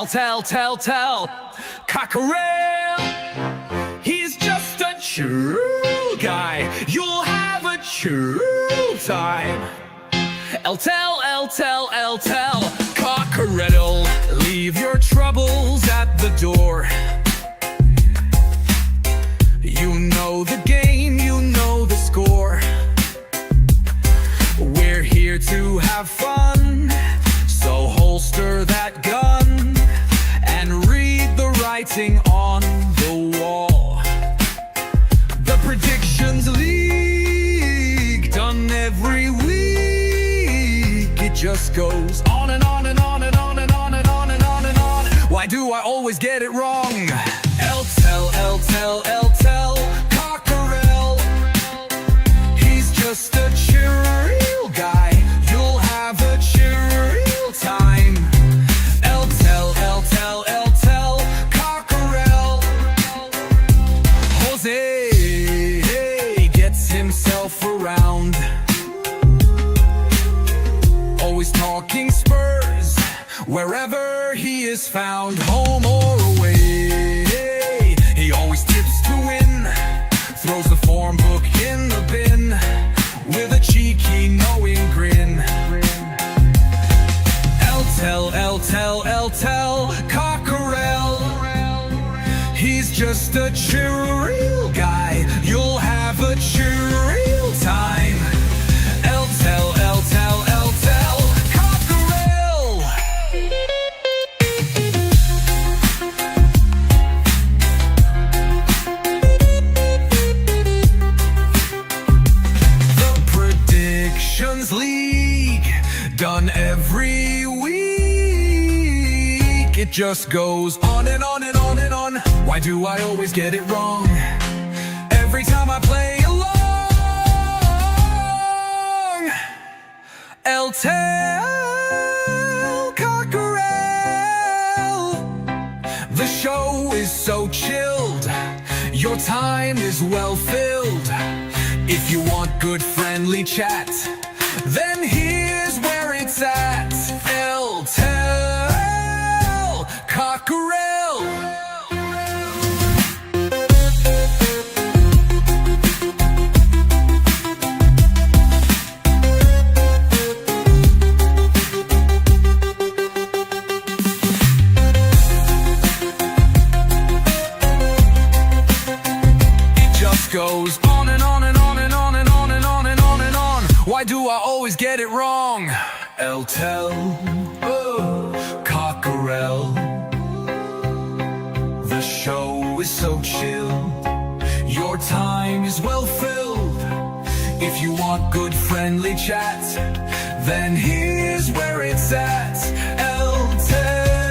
tell, Cockerel. He's just a true guy. You'll have a true time. Tell, Cockerel. Leave your troubles at the door. You know the game, you know the score. We're here to have fun, so holster that gun and read the writing on the wall. The Predictions League, done every week. It just goes on and on and on and on and on and on and on and on. Why do I always get it wrong? Tell, Cockerel. He's just a chill guy. You'll have a chill time. Tell, Cockerel. Jose gets himself around, always talking Spurs wherever he is found, home or away. He always tips to win, throws the form book in the bin with a cheeky knowing grin. Tell, Cockerel. He's just a chill guy. You'll have a chill time. Tell, Cockerel. The Predictions League, done every week. It just goes on and on and on and on. Why do I always get it wrong? Every time I play along. Tell, Cockerel. The show is so chilled, your time is well filled. If you want good friendly chat, then here's where it's at. Tell, Cockerel. It just goes on and on and on and on and on and on and on and on. Why do I always get it wrong? Tell, Cockerel. The show is so chill, your time is well filled. If you want good friendly chat, then here's where it's at. Tell,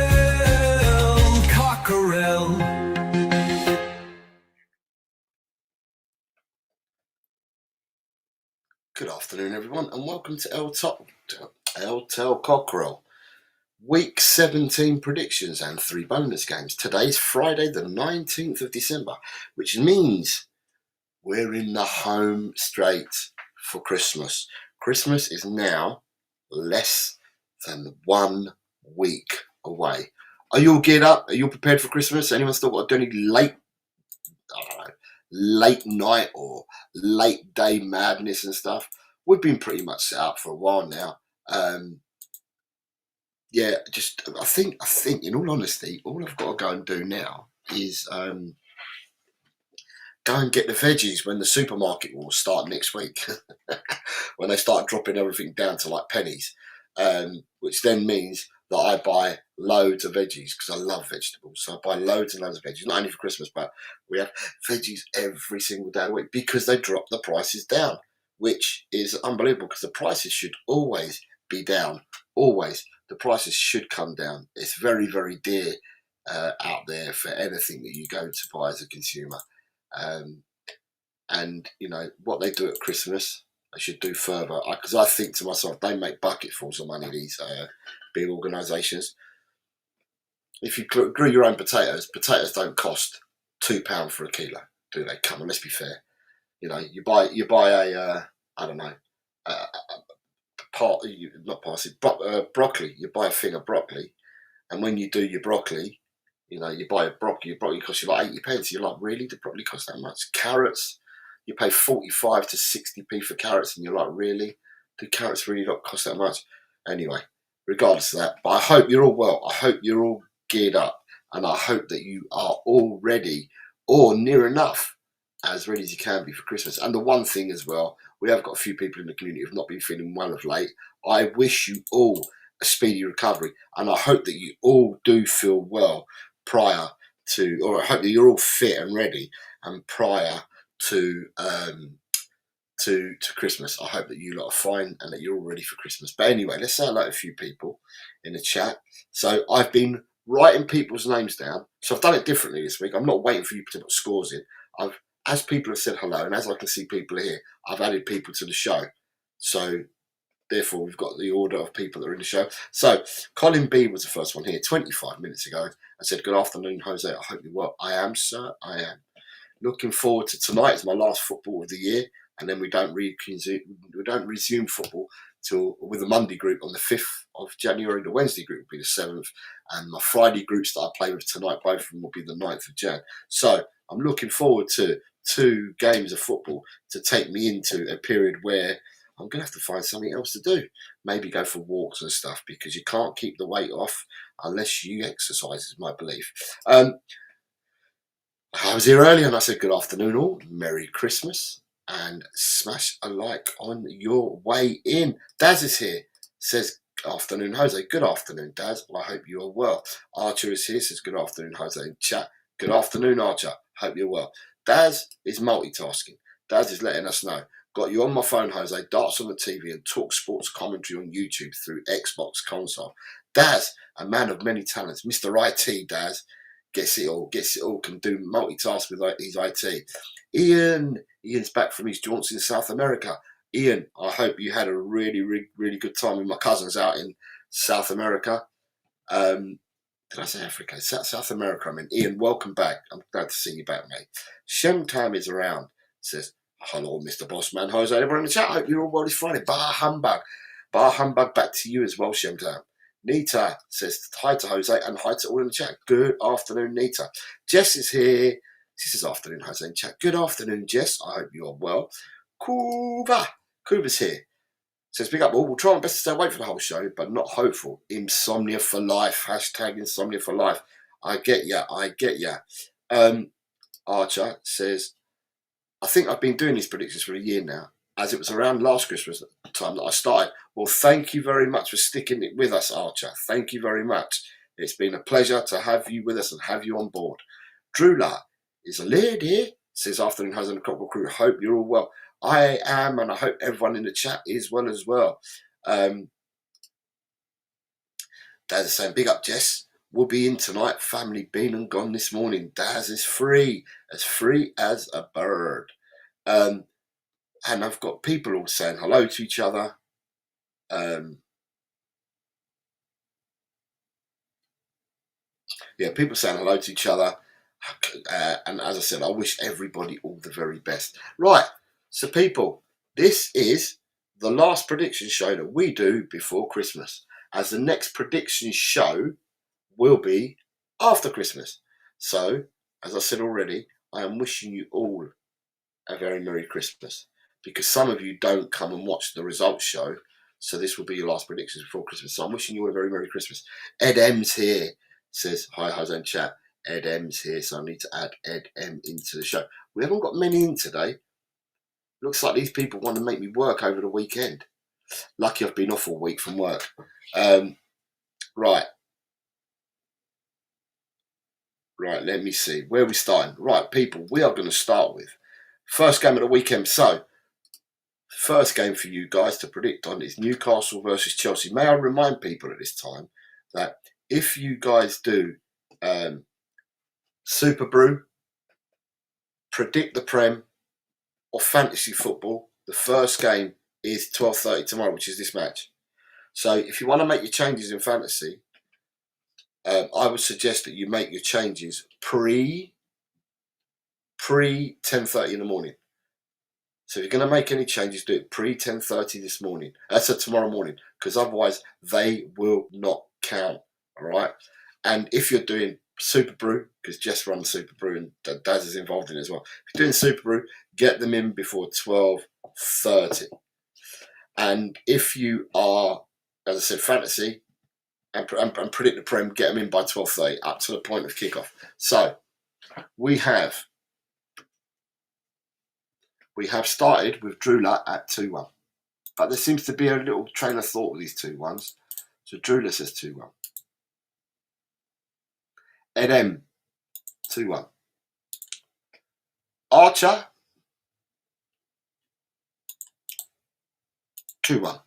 Cockerel. Good afternoon, everyone, and welcome to Tell Cockerel. Week 17 predictions and 3 bonus games. Today's Friday, the 19th of December, which means we're in the home straight for Christmas. Christmas is now less than 1 week away. Are you all geared up? Are you all prepared for Christmas? Anyone still got to do any late night or late day madness and stuff? We've been pretty much set up for a while now. I think in all honesty, all I've got to go and do now is go and get the veggies when the supermarket will start next week. When they start dropping everything down to like pennies, which then means that I buy loads of veggies because I love vegetables. So I buy loads and loads of veggies, not only for Christmas, but we have veggies every single day of the week because they drop the prices down, which is unbelievable because the prices should always be down. Always. The prices should come down. It's very, very dear out there for anything that you go to buy as a consumer. And, you know, what they do at Christmas, they should do further. Because I think to myself, they make bucketfuls of money, these big organisations. If you grew your own potatoes don't cost £2 for a kilo, do they? Come on, let's be fair. You know, you buy a broccoli. You buy a thing of broccoli, And when you do your broccoli, you know, you buy a broccoli, your broccoli costs you like 80p. You're like, really? The broccoli costs that much? Carrots, you pay 45 to 60p for carrots, and you're like, really? Do carrots really not cost that much? Anyway, regardless of that, but I hope you're all well. I hope you're all geared up, and I hope that you are all ready or near enough as ready as you can be for Christmas. And the one thing as well, we have got a few people in the community who've not been feeling well of late. I wish you all a speedy recovery, and I hope that you all do feel well prior to, or I hope that you're all fit and ready and prior to to Christmas. I hope that you lot are fine and that you're all ready for Christmas. But anyway, let's say hello to a few people in the chat. So I've been writing people's names down. So I've done it differently this week. I'm not waiting for you to put scores in. As people have said hello, and as I can see people here, I've added people to the show. So therefore, we've got the order of people that are in the show. So Colin B was the first one here 25 minutes ago. I said, good afternoon, Jose. I hope you're well. I am, sir. I am. Looking forward to tonight. It's my last football of the year. And then we don't resume football till with the Monday group on the 5th of January. The Wednesday group will be the 7th. And my Friday groups that I play with tonight, both of them will be the 9th of Jan. So I'm looking forward to 2 games of football to take me into a period where I'm going to have to find something else to do. Maybe go for walks and stuff, because you can't keep the weight off unless you exercise, is my belief. I was here earlier and I said, good afternoon all. Merry Christmas. And smash a like on your way in. Daz is here. Says, afternoon, Jose. Good afternoon, Daz. Well, I hope you are well. Archer is here. Says, good afternoon, Jose. In chat. Good afternoon, Archer. Hope you're well. Daz is multitasking. Daz is letting us know. Got you on my phone, Jose. Darts on the TV and talk sports commentary on YouTube through Xbox console. Daz, a man of many talents. Mr. IT, Daz. Gets it all, can do multitask with his IT. Ian's back from his jaunts in South America. Ian, I hope you had a really, really, really good time with my cousins out in South America. Did I say Africa? South America, I mean. Ian, welcome back. I'm glad to see you back, mate. Shem Tam is around. Says, hello, Mr. Bossman. Jose, everyone in the chat. I hope you're all well this Friday. Bar humbug. Bar humbug back to you as well, Shem Tam. Nita says hi to Jose and hi to all in the chat. Good afternoon, Nita. Jess is here. She says afternoon, Jose in chat. Good afternoon, Jess. I hope you are well. Kuba's here. Says big up all. We'll try our best to stay awake for the whole show, but not hopeful. Insomnia for life. Hashtag insomnia for life. I get ya. Archer says, I think I've been doing these predictions for a year now, as it was around last Christmas time that I started. Well, thank you very much for sticking it with us, Archer. Thank you very much. It's been a pleasure to have you with us and have you on board. Drula is a lady, says afternoon, Jose and the Cockerel crew. Hope you're all well. I am, and I hope everyone in the chat is well as well. Dad's saying, big up, Jess. We'll be in tonight. Family been and gone this morning. Daz is free as a bird. And I've got people all saying hello to each other. People saying hello to each other. And as I said, I wish everybody all the very best. Right, so people, this is the last prediction show that we do before Christmas, as the next prediction show will be after Christmas. So, as I said already, I am wishing you all a very Merry Christmas, because some of you don't come and watch the results show, so this will be your last predictions before Christmas. So I'm wishing you all a very Merry Christmas. Ed M's here. Says, hi, Jose in chat. Ed M's here, so I need to add Ed M into the show. We haven't got many in today. Looks like these people want to make me work over the weekend. Lucky I've been off all week from work. Right, let me see. Where are we starting? Right, people, we are going to start with first game of the weekend. So, first game for you guys to predict on is Newcastle versus Chelsea. May I remind people at this time that if you guys do Super Brew, predict the Prem, or fantasy football, the first game is 12:30 tomorrow, which is this match. So if you want to make your changes in fantasy, I would suggest that you make your changes pre 10:30 in the morning. So if you're going to make any changes, do it pre 10:30 this morning. That's tomorrow morning, because otherwise they will not count. All right. And if you're doing Super Brew, because Jess runs Super Brew and Daz is involved in it as well. If you're doing Super Brew, get them in before 12:30. And if you are, as I said, fantasy and predict the Prem, get them in by 12:30 up to the point of kickoff. So we have started with Drula at 2-1. But there seems to be a little train of thought with these 2-1s. So Drula says 2-1. Ed M, 2-1. Archer, 2-1.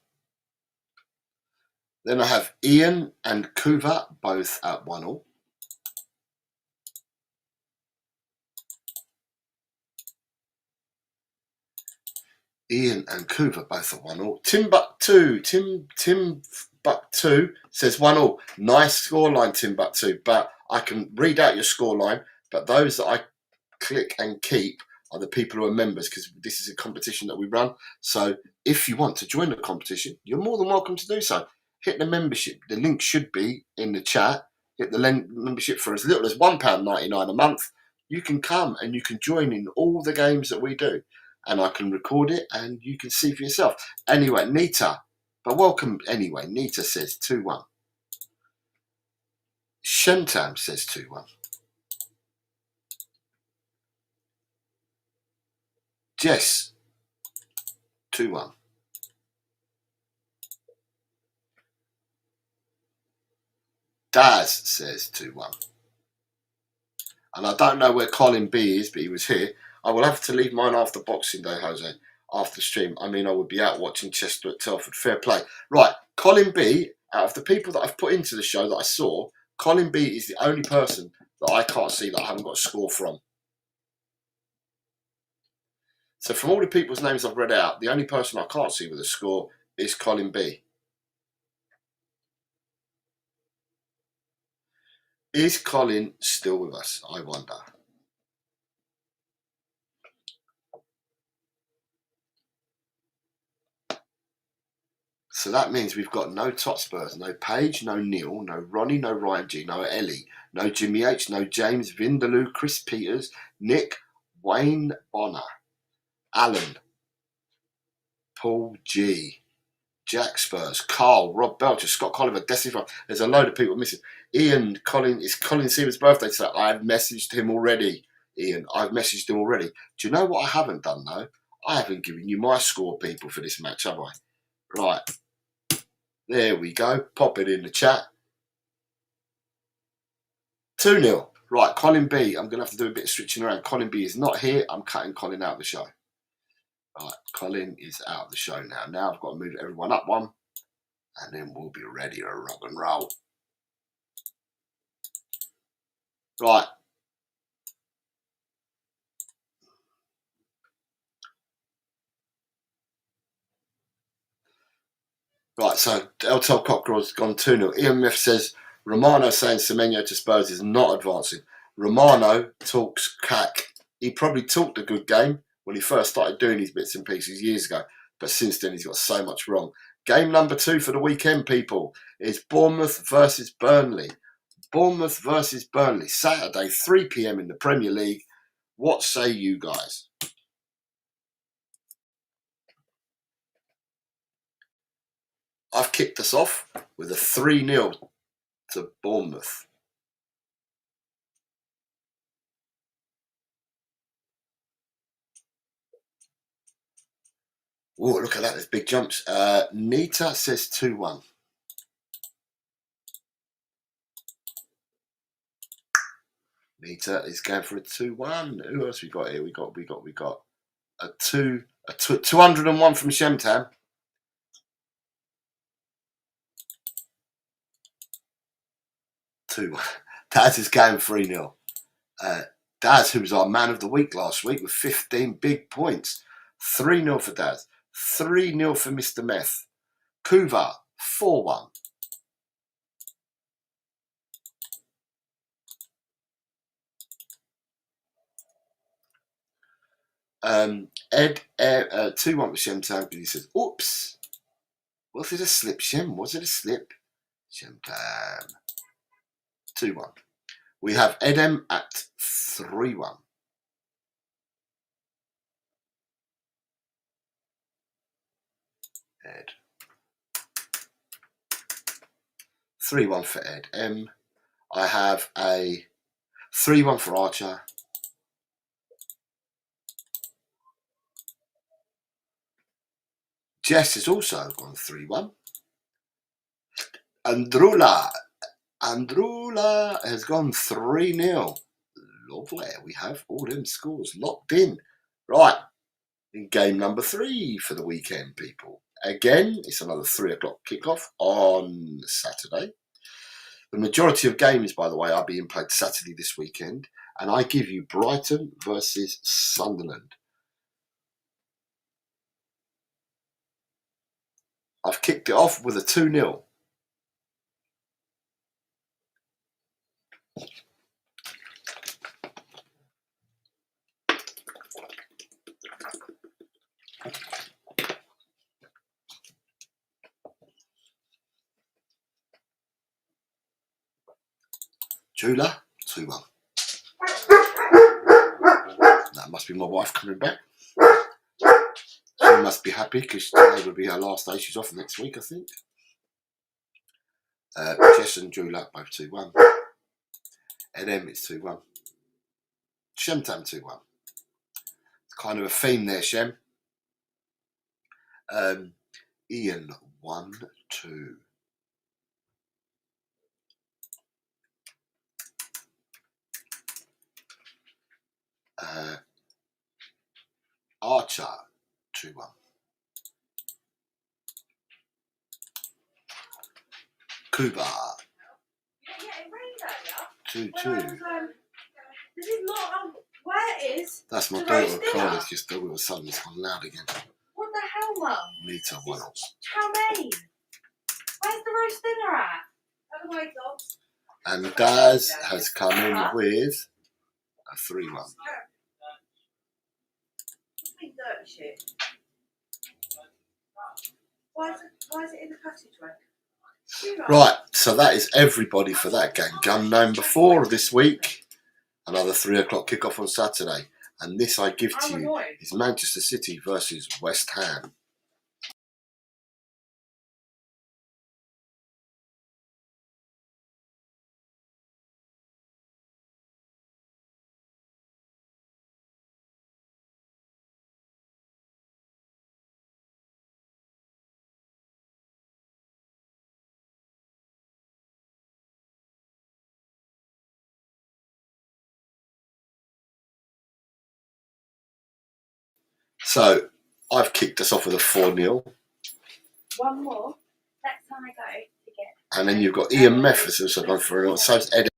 Then I have Ian and Kuva both at 1-1. Ian and Kuva both at 1-1. Timbuktu says 1-1. Nice scoreline, Timbuktu. But I can read out your scoreline. But those that I click and keep are the people who are members, because this is a competition that we run. So if you want to join the competition, you're more than welcome to do so. Hit the membership. The link should be in the chat. Hit the membership for as little as £1.99 a month. You can come and you can join in all the games that we do. And I can record it and you can see for yourself. Anyway, Nita, but welcome anyway. Nita says 2-1. Shentam says 2-1. Jess, 2-1. Daz says 2-1. And I don't know where Colin B is, but he was here. I will have to leave mine after Boxing Day, Jose, after stream. I mean, I would be out watching Chester at Telford. Fair play. Right, Colin B, out of the people that I've put into the show that I saw, Colin B is the only person that I can't see that I haven't got a score from. So from all the people's names I've read out, the only person I can't see with a score is Colin B. Is Colin still with us? I wonder. So that means we've got no Totspurs, no Paige, no Neil, no Ronnie, no Ryan G, no Ellie, no Jimmy H, no James, Vindaloo, Chris Peters, Nick, Wayne Bonner, Alan, Paul G, Jack Spurs, Carl, Rob Belcher, Scott Colliver, Destiny. There's a load of people missing. Ian, Colin, it's Colin Seaver's birthday today. I've messaged him already, Ian. I've messaged him already. Do you know what I haven't done though? I haven't given you my score, people, for this match, have I? Right. There we go. Pop it in the chat. 2-0. Right, Colin B. I'm going to have to do a bit of switching around. Colin B is not here. I'm cutting Colin out of the show. Right, Colin is out of the show now. Now I've got to move everyone up one. And then we'll be ready to rock and roll. Right. Right, so Eltel Cockerell's gone 2-0. EMF says Romano saying Semenyo to Spurs is not advancing. Romano talks cack. He probably talked a good game when he first started doing these bits and pieces years ago, but since then he's got so much wrong. Game number 2 for the weekend, people, is Bournemouth versus Burnley. Bournemouth versus Burnley, Saturday, 3 p.m. in the Premier League. What say you guys? I've kicked us off with a 3-0 to Bournemouth. Oh, look at that. There's big jumps. Nita says 2-1. Nita is going for a 2-1. Who else we got here? We got a 201 from Shemtam. 2-1. Daz is going 3-0. Daz, who was our man of the week last week with 15 big points. 3-0 for Daz. 3-0 for Mr. Meth. Kuva, 4-1. Ed, 2-1 for Shemtam, because he says, oops. Was it a slip, Shem? Was it a slip? Shemtam. 2-1. We have Edem at 3-1. Ed. 3-1 for Ed. I have a 3-1 for Archer. Jess has also gone 3-1. Andrula has gone 3-0. Lovely. We have all them scores locked in. Right. In game number 3 for the weekend, people. Again, it's another 3 o'clock kickoff on Saturday. The majority of games, by the way, are being played Saturday this weekend. And I give you Brighton versus Sunderland. I've kicked it off with a 2-0. Jula, 2-1. That must be my wife coming back. She must be happy because today will be her last day. She's off next week, I think. Jess and Jula both 2-1. Edem it's 2-1. Shemtam 2-1. It's kind of a theme there, Shem. Ian 1-2. Archer 2-1. Kuba 2-2. This is not where it is. That's my daughter Carly's just all of a sudden it's gone loud again. What the hell, Mum? Meter 1 up. How many? Where's the roast dinner at? Out of the way, dogs. And Daz has come in with a 3-1. Dirty shit. Why is it in the passageway? Right, so that is everybody for that game. Game number 4 of this week. Another 3 o'clock kickoff on Saturday. And this I give to you is Manchester City versus West Ham. So I've kicked us off with a 4-0. One more. Next time I go to get. And then you've got Ian Memphis also gone for it. So it's Ed.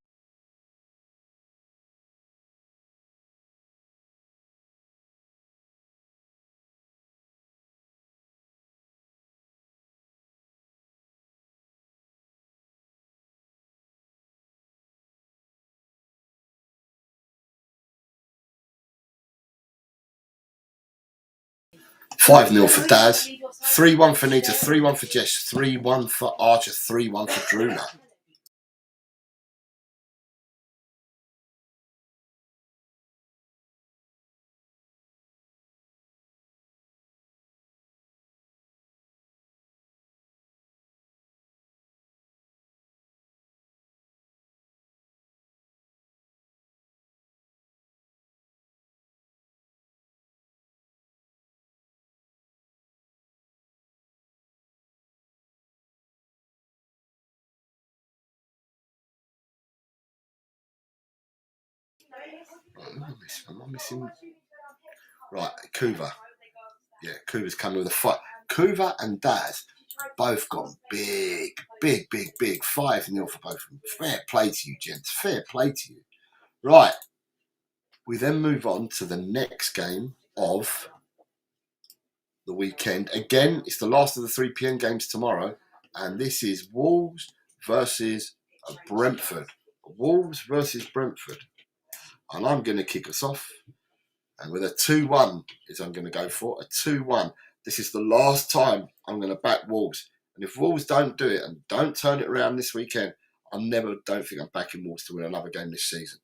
Five 0 for Daz, 3-1 for Nita, 3-1 for Jess, 3-1 for Archer, 3-1 for Druna. Am I missing? Right, Kuva. Yeah, Kuva's coming with a fight. Kuva and Daz both got big. 5-0 for both of them. Fair play to you, gents. Fair play to you. Right. We then move on to the next game of the weekend. Again, it's the last of the 3 p.m. games tomorrow. And this is Wolves versus Brentford. Wolves versus Brentford. And I'm going to kick us off. And with a 2-1 is I'm going to go for. A 2-1. This is the last time I'm going to back Wolves. And if Wolves don't do it and don't turn it around this weekend, don't think I'm backing Wolves to win another game this season.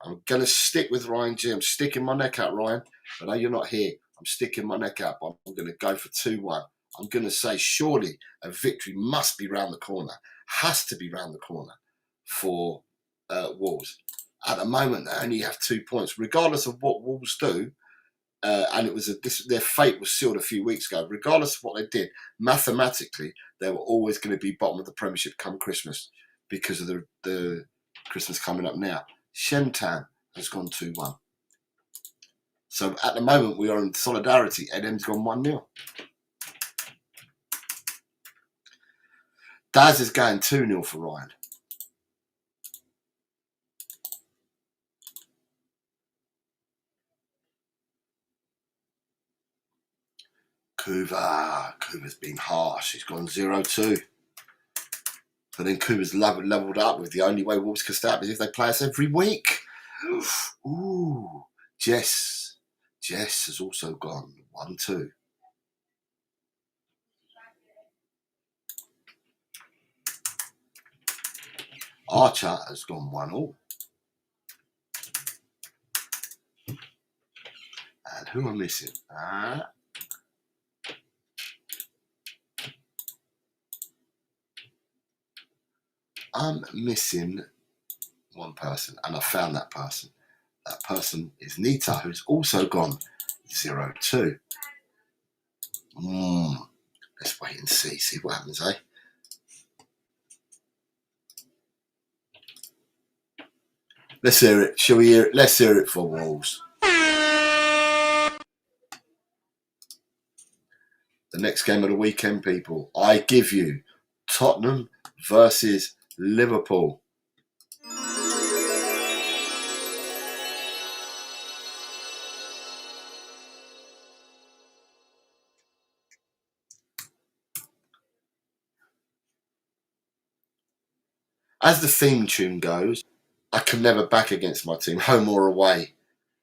I'm going to stick with Ryan G. I'm sticking my neck out, Ryan. I know you're not here. I'm sticking my neck out, but I'm going to go for 2-1. I'm going to say surely a victory must be round the corner, has to be round the corner for Wolves. At the moment, they only have 2 points, regardless of what Wolves do. And it was their fate was sealed a few weeks ago. Regardless of what they did, mathematically, they were always going to be bottom of the Premiership come Christmas because of the Christmas coming up now. Shentan has gone 2-1. So at the moment, we are in solidarity. Edem's gone 1-0. Daz is going 2-0 for Ryan. Kuva's been harsh. He's gone 0-2. But then Kuva's levelled up with the only way Wolves can start is if they play us every week. Ooh. Jess has also gone 1-2. Archer has gone 1-1. And who am I missing? I'm missing one person, and I found that person. That person is Nita, who's also gone 0-2. Let's wait and see what happens, eh? Let's hear it. Shall we hear it? Let's hear it for Wolves. The next game of the weekend, people. I give you Tottenham versus Liverpool. As the theme tune goes, I can never back against my team, home or away.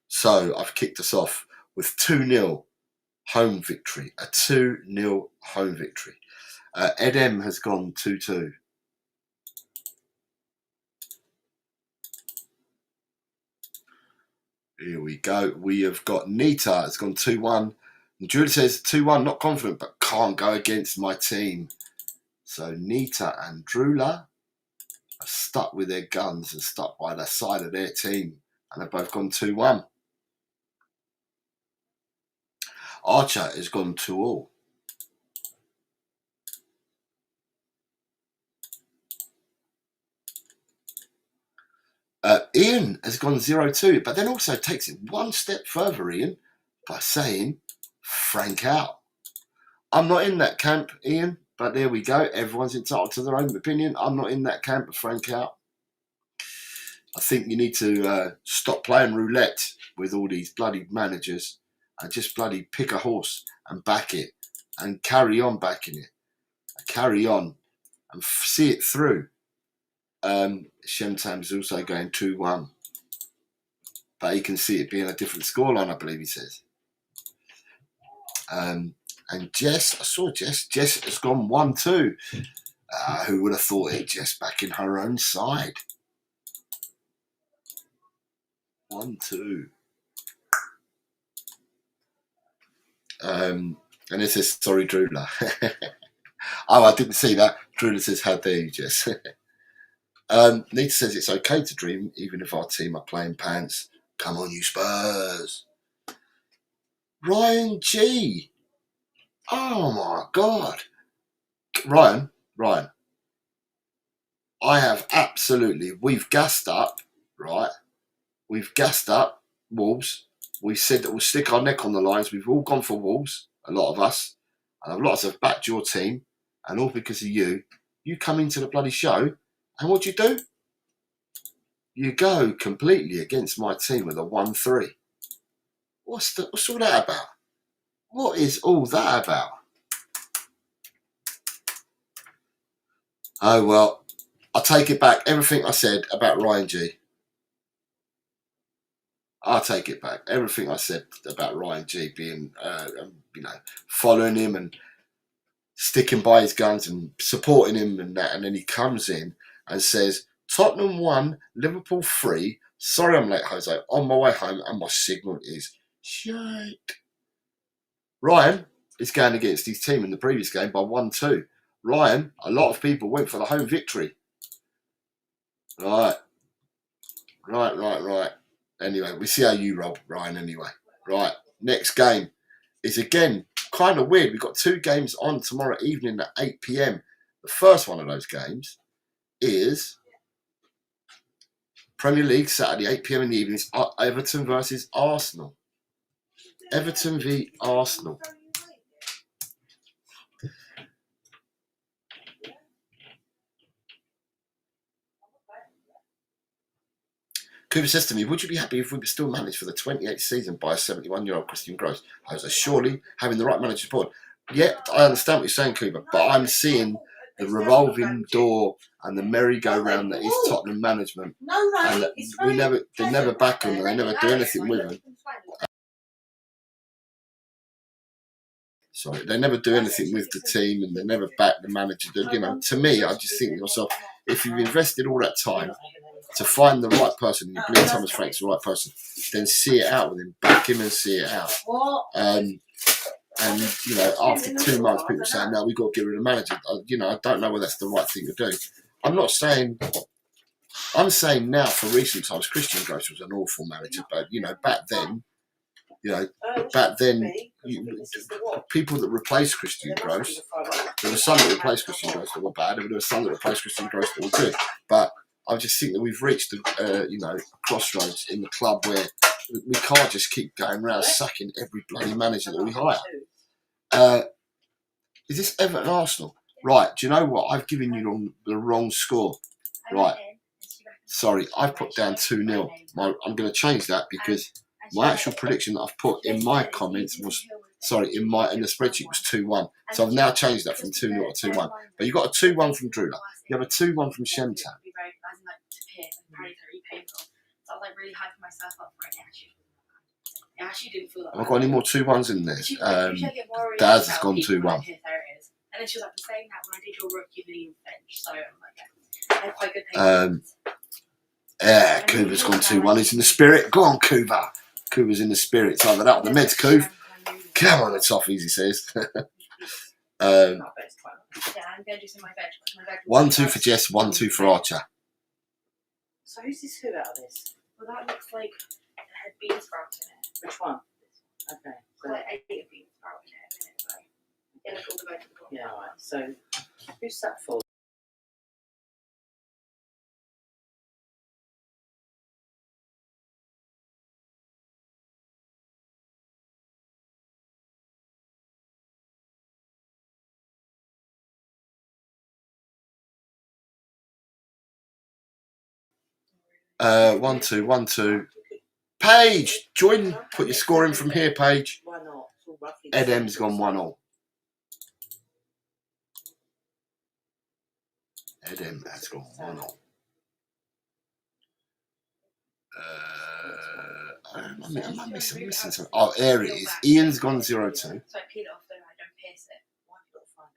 So I've kicked us off with 2-0 home victory. A 2-0 home victory. Edem has gone 2-2. Here we go. We have got Nita has gone 2-1. And Julie says 2-1, not confident, but can't go against my team. So Nita and Drula are stuck with their guns and stuck by the side of their team. And they've both gone 2-1. Archer has gone 2-2. Ian has gone 0-2, but then also takes it one step further, Ian, by saying Frank out. I'm not in that camp, Ian, but there we go. Everyone's entitled to their own opinion. I'm not in that camp of Frank out. I think you need to stop playing roulette with all these bloody managers and just bloody pick a horse and back it and carry on backing it. Carry on and see it through. Shemtam's also going 2-1. But he can see it being a different scoreline, I believe he says. And Jess, I saw Jess. Jess has gone 1-2. Who would have thought it? Jess back in her own side. 1-2. And it says, sorry, Drula. Oh, I didn't see that. Drula says, how dare you, Jess? Nita says it's okay to dream, even if our team are playing pants. Come on, you Spurs. Ryan G. Oh, my God. Ryan. I have absolutely, we've gassed up, right? We've gassed up Wolves. We said that we'll stick our neck on the lines. We've all gone for Wolves, a lot of us. And a lot of us have backed your team. And all because of you. You come into the bloody show. And what do? You go completely against my team with a 1-3. What's all that about? What is all that about? Oh, well, I'll take it back. Everything I said about Ryan G. I'll take it back. Everything I said about Ryan G being, following him and sticking by his guns and supporting him and that. And then he comes in and says, Tottenham 1, Liverpool 3. Sorry I'm late, Jose. On my way home and my signal is shite. Ryan is going against his team in the previous game by 1-2. Ryan, a lot of people went for the home victory. Right. Anyway, we see how you roll, Ryan, anyway. Right, next game is again kind of weird. We've got 2 games on tomorrow evening at 8 p.m. The first one of those games is Premier League, Saturday, 8 p.m. in the evening. It's Everton versus Arsenal. Everton v Arsenal. Cooper says to me, would you be happy if we were still managed for the 28th season by a 71-year-old Christian Gross? Jose, surely having the right manager support. Yeah, I understand what you're saying, Cooper, but I'm seeing the revolving door and the merry-go-round that is Tottenham management. And they never back them, they never do anything with them. Sorry, they never do anything with the team and they never back the manager. You know, to me, I just think to myself, if you've invested all that time to find the right person, you believe Thomas Frank's the right person, then see it out with him, back him and see it out. And you know, after 2 months, people saying, no, we've got to get rid of the manager. You know, I don't know whether that's the right thing to do. I'm saying now for recent times, Christian Gross was an awful manager, but you know, back then, people that replaced Christian Gross, there were some that replaced Christian Gross that were bad, and there were some that replaced Christian Gross that were good. But I just think that we've reached a crossroads in the club where we can't just keep going around sacking every bloody manager that we hire. Is this Everton Arsenal? Right, do you know what? I've given you the wrong score. Right. Sorry, I've put down 2-0. I'm going to change that because my actual prediction that I've put in my comments was, in the spreadsheet was 2-1. So I've now changed that from 2-0 to 2-1. But you got a 2-1 from Drula. You have a 2-1 from Shemtan. So I was really hyping myself up for it. I actually didn't feel that. Have I got any more 2-1s in there? Daz has gone 2-1. And then she was like, saying that when I did your rookie video bench. So I'm like, they're quite good things. Yeah, Cooper's gone 2-1. He's in the spirit. Go on, Cooper. Cooper's in the spirit. It's either that or the meds, Coop. Come on, the toffees, he says. Yeah, I'm going to do some of my veg. 1-2 for Jess, 1-2 for Archer. So who's this who out of this? Well, that looks like it had bean sprouts in it. Which one? Okay. So, Like 8 bean sprouts in it a minute ago. Yeah, look all the way to the bottom. yeah, right. So who's that for? One, two. Paige, join. Put your score in from here, Paige. Why not? It's all roughly Ed the M's same. gone 1-0. Ed M has gone 1-0. Am I missing something? Oh, there it is. Ian's gone 0-2. So I peel it off so I don't pierce it. Why have you got to find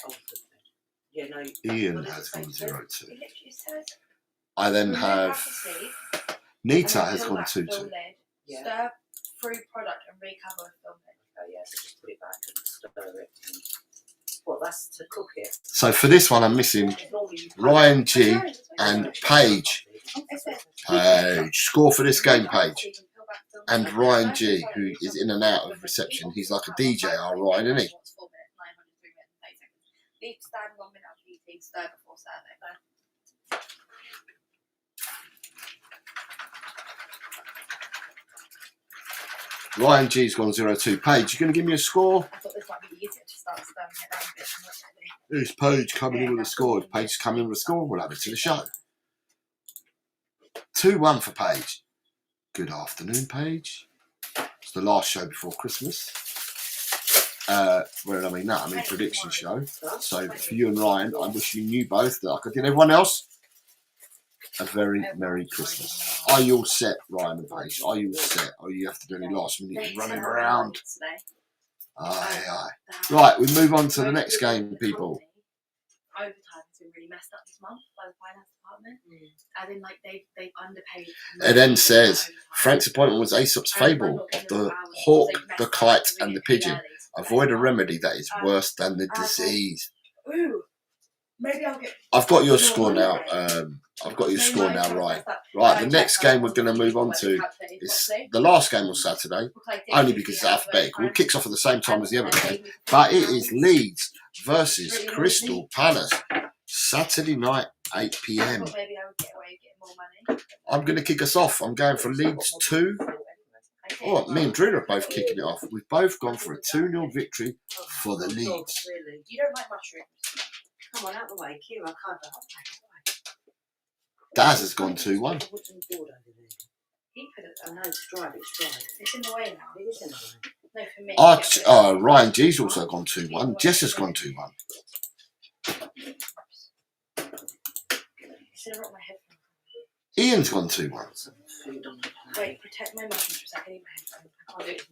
out? Yeah, no. Ian has gone 0-2. It literally says I then have Nita and then has peel gone back 2-2. film lid, Yeah. stir through product and recover with film lid. Oh yeah, so just put it back and stir it. And... What, that's to cook it? So for this one, I'm missing Ryan G and Paige. Paige. Score for this game, Paige. And Ryan G, who is in and out of reception. He's like a DJ, our Ryan, isn't he? Leave stand 1 minute after eating, stir before serving. Ryan G's gone 0-2. Paige, you going to give me a score? I thought this might be easier to start stirring it around a bit. Who's Paige coming in with a score? If Paige coming in with a score, we'll have it to the show. 2-1 for Paige. Good afternoon, Paige. It's the last show before Christmas. Where did I mean that? I mean prediction show. So for you and Ryan, I'm wishing you both, like I did everyone else, a very Merry Christmas. Are you all set, Ryan and Paige? Are you all set? Or you have to do any last minute running around? Aye. Right, we move on to the next game, people. been really messed up this month by the finance department. As in, like, they've underpaid. It then says Frank's appointment was Aesop's fable of the hawk, the kite, and the pigeon. Avoid a remedy that is worse than the disease. Ooh, maybe I'll get. I've got your score now. I've got your score now, Ryan. Right, the next game we're going to move on to is the last game on Saturday, only because it's alphabetical. It kicks off at the same time as the other game, but it is Leeds versus Crystal Palace, Saturday night, 8 p.m. Maybe I would get away with getting more money. I'm going to kick us off. I'm going for Leeds 2. Oh, me and Drew are both kicking it off. We've both gone for a 2-0 victory for the Leeds. You don't like mushrooms? Come on, out the way, Kira, cover. Daz has gone 2-1. He could have I know it's dry, but it's dry. It's in the way now. It is in the way. No, for me. Ryan G's also gone 2-1. Jess has gone 2-1. Should have brought my headphones. Ian's gone 2-1. Wait, protect my mushrooms for a second. I need my headphones. I can't do it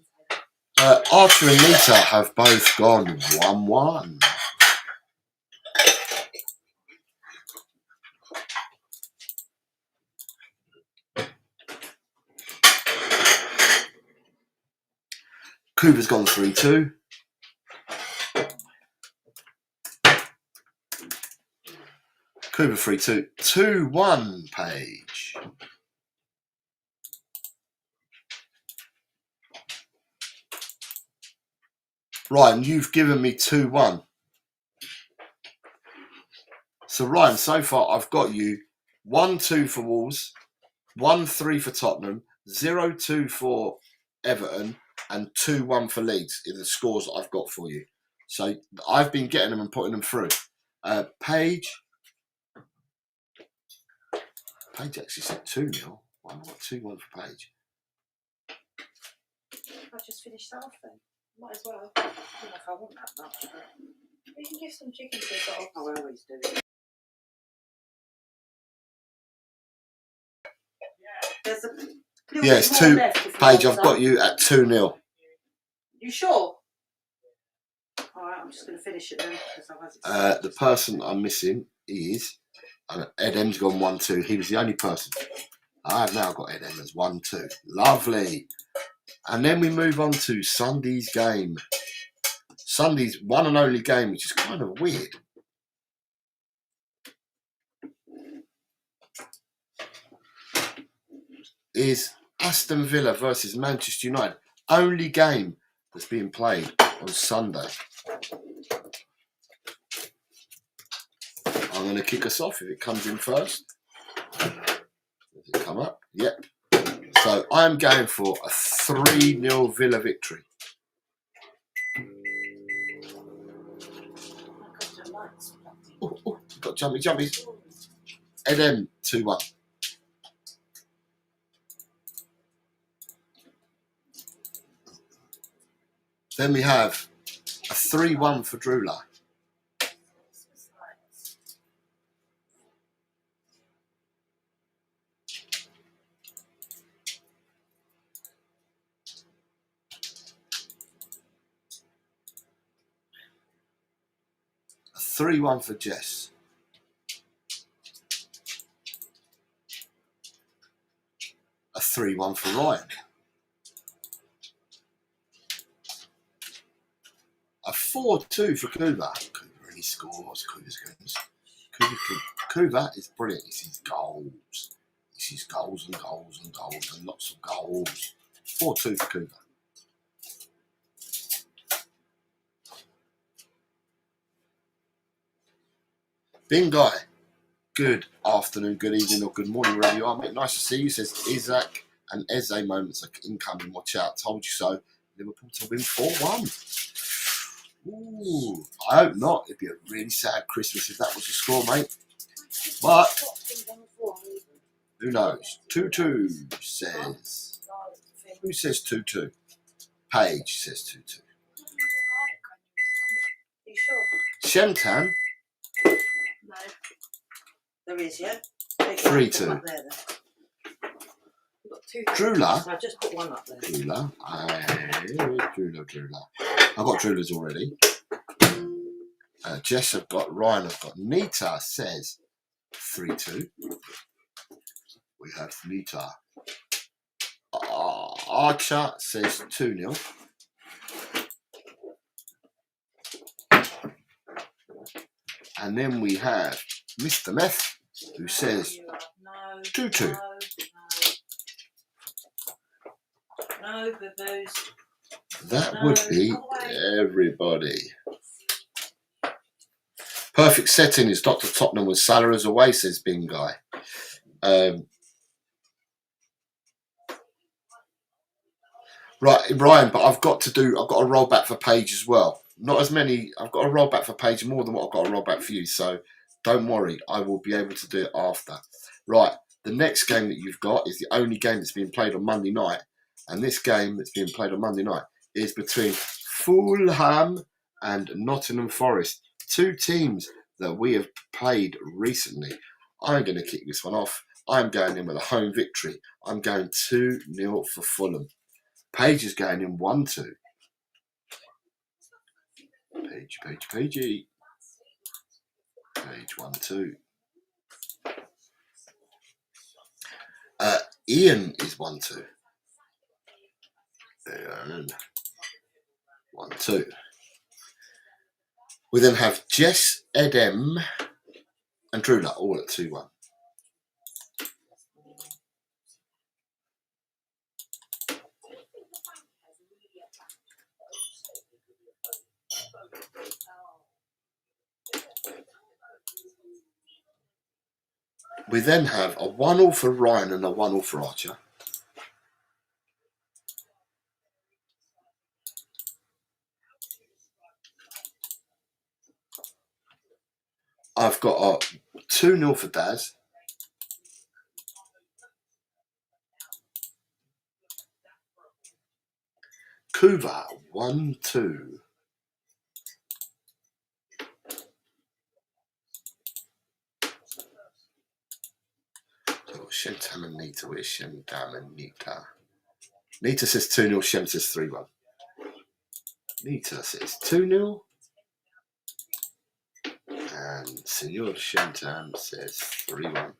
inside. Archer and Nita have both gone 1-1. Cooper's gone 3-2. Cooper 3-2. 2-1, Paige. Ryan, you've given me 2-1. So, Ryan, so far I've got you 1-2 for Wolves, 1-3 for Tottenham, 0-2 for Everton, and 2-1 for Leeds are the scores I've got for you. So I've been getting them and putting them through. Paige actually said 2-0. Why not 2-1 for Paige? I'll just finish that off then. Might as well. I don't know if I want that much, but We can give some chicken to the dog. I always do. There's a little Yes, bit more 2. left if you Paige, want I've got some. you at 2-0. You sure? Alright, I'm just going to finish it then. Because otherwise it's The person I'm missing is Ed M's gone 1-2. He was the only person. I've now got Ed M as 1-2. Lovely. And then we move on to Sunday's game. Sunday's one and only game, which is kind of weird. Is Aston Villa versus Manchester United. Only game that's being played on Sunday. I'm going to kick us off if it comes in first. Does it come up? Yep. So I'm going for a 3-0 Villa victory. Oh, got jumpies. And then 2-1. Then we have a 3-1 for Drula. A 3-1 for Jess. A 3-1 for Ryan. A 4-2 for Kuva. Kuva really scores. Kuva's goodness. Kuva is brilliant. It's his goals. It's his goals and goals and goals and lots of goals. 4-2 for Kuva. Bing Guy. Good afternoon, good evening, or good morning, wherever you are, mate. Nice to see you. Says Isaac and Eze moments are incoming. Watch out. Told you so. Liverpool to win 4-1. Ooh, I hope not. It'd be a really sad Christmas if that was the score, mate. But who knows? 2-2 says. Who says 2-2? Paige says 2-2. you sure? Shentan, No. There is, yeah? 3-2. Up there, then. We've got 2. Drula. I've just put one up there. Drula. Drula. I've got Drula's already. Jess have got, Ryan have got. Nita says 3-2. We have Nita. Archer says 2-0. And then we have Mr. Meth, who says 2-2. No, boo-boos. That would be everybody. Perfect setting is Dr. Tottenham with Salah's away, says Bing Guy. Right, Ryan, but I've got to roll back for Paige as well. Not as many, I've got to roll back for Paige more than what I've got to roll back for you. So don't worry, I will be able to do it after. Right, the next game that you've got is the only game that's being played on Monday night. And this game that's being played on Monday night is between Fulham and Nottingham Forest. Two teams that we have played recently. I'm going to kick this one off. I'm going in with a home victory. I'm going 2-0 for Fulham. Paige is going in 1-2. Paige. Page 1-2. Ian is 1-2. And 1-2. We then have Jess, Edem, and Drula all at 2-1. We then have a 1-1 for Ryan and a 1-1 for Archer. I've got a 2-0 for Daz. Kuva, 1-2. So Shentam and Nita, where's Shentam and Nita? Nita says 2-0, Shem says 3-1. Nita says 2-0. And Senor Shentam says 3-1.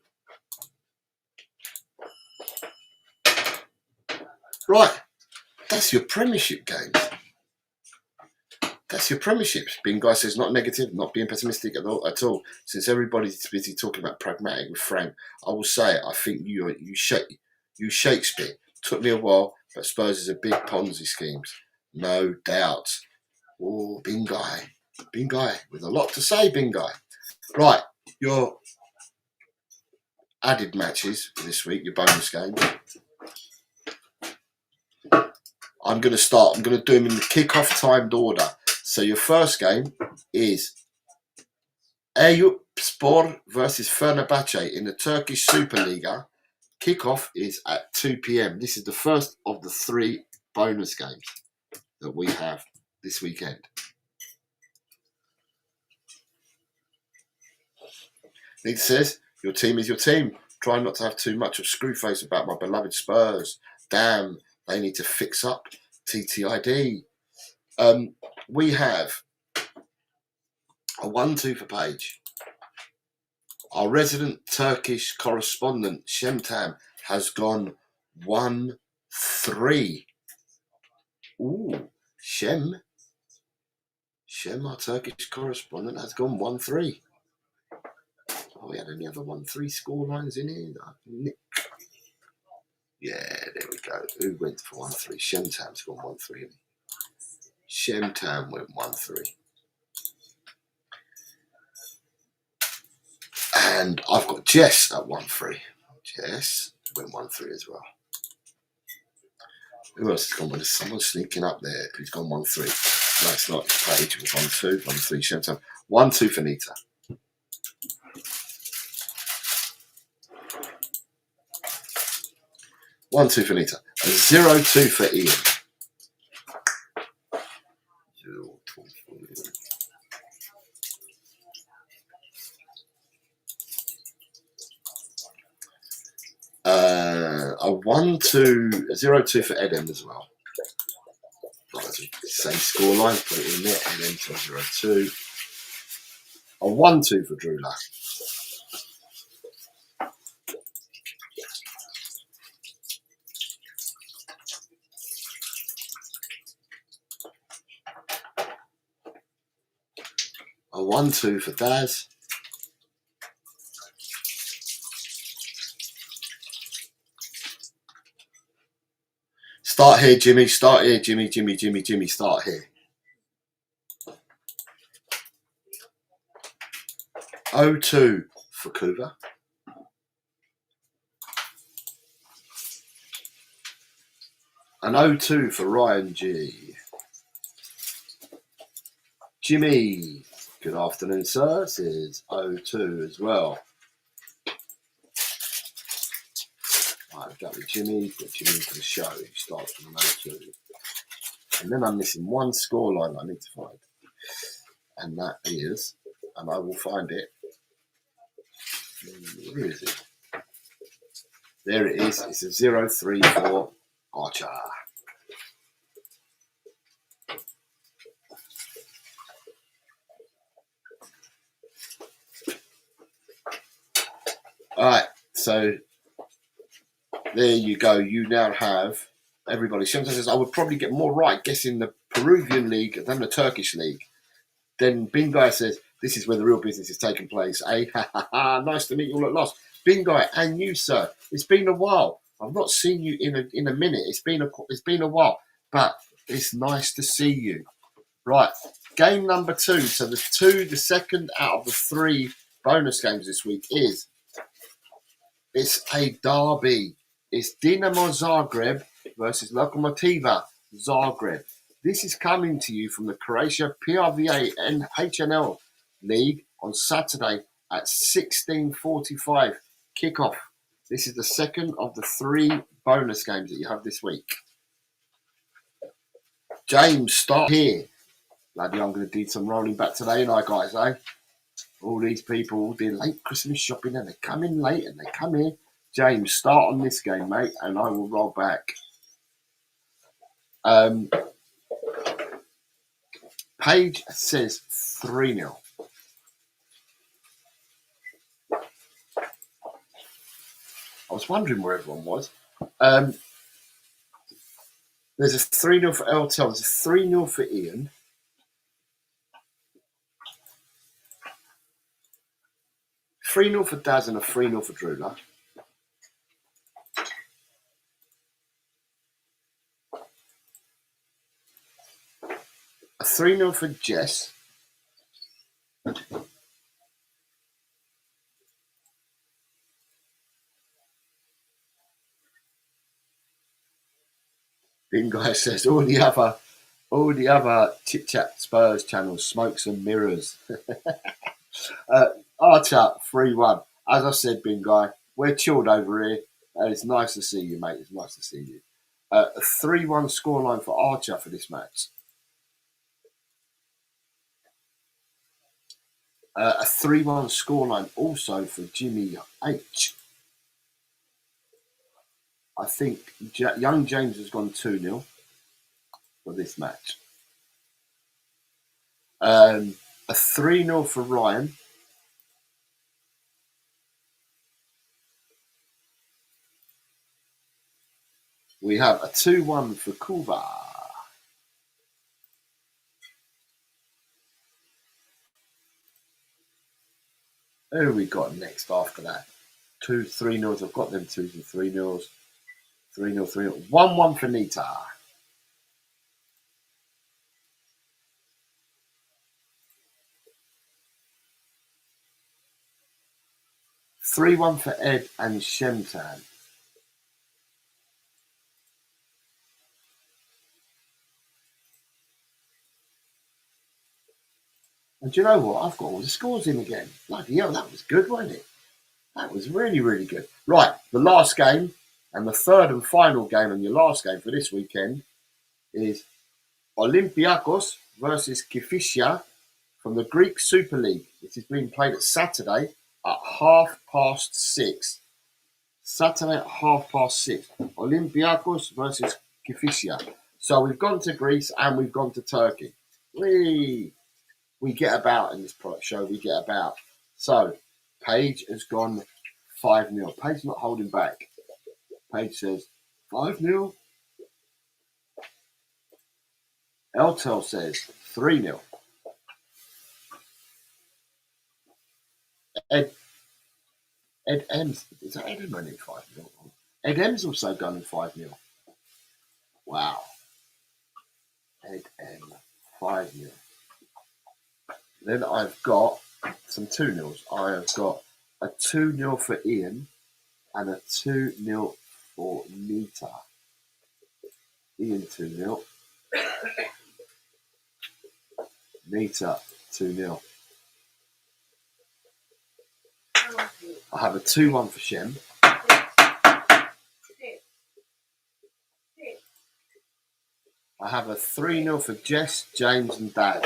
Right, that's your premiership games. That's your premiership. Being guy says not negative, not being pessimistic at all. Since everybody's busy talking about pragmatic with Frank, I will say I think you Shakespeare. Took me a while, but Spurs is a big Ponzi schemes, no doubt. Oh, Bing guy with a lot to say, Bing guy. Right, your added matches for this week, your bonus games. I'm going to do them in the kick-off timed order. So your first game is Eyüpspor versus Fenerbahce in the Turkish Superliga. Kick-off is at 2 p.m. This is the first of the 3 bonus games that we have this weekend. Nita says, your team is your team. Try not to have too much of screwface about my beloved Spurs. Damn, they need to fix up. TTID. We have a 1-2 for Paige. Our resident Turkish correspondent, Shemtam, has gone 1-3. Ooh, Shem, our Turkish correspondent, has gone 1-3. Oh, we had any other 1-3 score lines in here? Nick. Yeah, there we go. Who went for 1-3? Shemtam's gone 1-3. Shemtam went 1-3. And I've got Jess at 1-3. Jess went 1-3 as well. Who else has gone with us? Someone sneaking up there who's gone 1-3. No, it's not. It's Paige. It was 1-2. 1-3. Shemtam. 1-2 for Nita. One, 2 for Nita. 0-2 for Ian. 0-2 for Ian. A 1-2, 0-2 for Edem as well. Same score line, put it in there. Edem to 0-2. A 1-2 for Drula. A 1-2 for Daz. Start here, Jimmy. Start here, Jimmy. Jimmy. Start here. 0-2 for Kuva. An 0-2 for Ryan G. Jimmy. Good afternoon, sir. This is 0-2 as well. Right, I've got with Jimmy. Got Jimmy to the show. He starts from an 0-2. And then I'm missing one scoreline I need to find. And that is, and I will find it. Where is it? There it is. It's a 0-3 for Archer. Alright, so there you go. You now have everybody. Sometimes says I would probably get more right guessing the Peruvian league than the Turkish league. Then Bingai says, this is where the real business is taking place. Eh? Ha ha ha. Nice to meet you all at last. Bingai, and you, sir. It's been a while. I've not seen you in a minute. It's been a while. But it's nice to see you. Right. Game number 2. So the second out of the 3 bonus games this week is it's a derby. It's Dinamo Zagreb versus Lokomotiva Zagreb. This is coming to you from the Croatia PRVA and HNL League on Saturday at 16:45 kickoff. This is the second of the 3 bonus games that you have this week. James, start here. Laddie, I'm going to do some rolling back today, and I guys, eh? All these people do late Christmas shopping and they come in late and they come here. James, start on this game, mate, and I will roll back. Paige says 3-0. I was wondering where everyone was. There's a 3-0 for LTL. There's a 3-0 for Ian. A 3-0 for Daz and a 3-0 for Drula. A 3-0 for Jess. Bingo says all the other Chit Chat Spurs channels, smokes and mirrors. Archer 3-1. As I said, Bingo, we're chilled over here. It's nice to see you, mate. It's nice to see you. A 3-1 scoreline for Archer for this match. A 3-1 scoreline also for Jimmy H. I think young James has gone 2-0 for this match. A 3-0 for Ryan. We have a 2-1 for Kuva. Who have we got next after that? 3-0s. I've got them 2s and 3-0s. 3-0. 1-1 for Nita. $3-1 for Ed and Shemtan. And do you know what? I've got all the scores in again. Bloody hell, that was good, wasn't it? That was really, really good. Right, the last game and the third and final game and your last game for this weekend is Olympiacos versus Kifisia from the Greek Super League. This is being played at Saturday at 6:30. Saturday at 6:30. Olympiacos versus Kifisia. So we've gone to Greece and we've gone to Turkey. We get about in this product show. We get about. So, Paige has gone 5-0. Paige's not holding back. Paige says 5-0. Eltel says 3-0. Ed M's, is that Ed M running 5-0? Ed M's also going 5-0. Wow. Ed M 5-0. Then I've got some 2-0s. I have got a 2-0 for Ian and a 2-0 for Nita. Ian 2-0. Nita 2-0. I have a 2-1 for Shem. I have a 3-0 for Jess, James and Dad.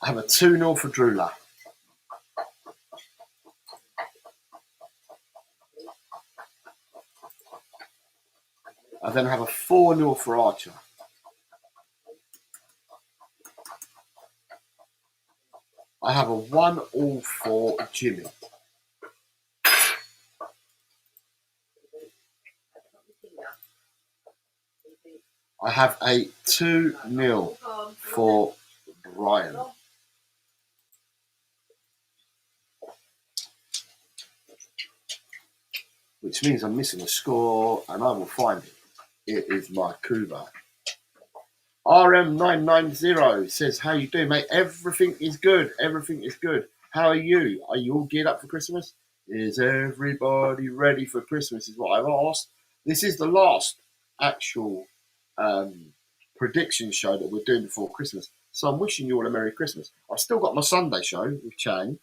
I have a 2-0 for Drula. I then have a 4-0 for Archer. I have a 1-all for Jimmy. I have a 2-0 for Ryan. Which means I'm missing a score and I will find it. It is my Kuba. RM990 says, how you doing, mate? Everything is good. Everything is good. How are you? Are you all geared up for Christmas? Is everybody ready for Christmas is what I've asked. This is the last actual prediction show that we're doing before Christmas. So I'm wishing you all a Merry Christmas. I've still got my Sunday show with Chang.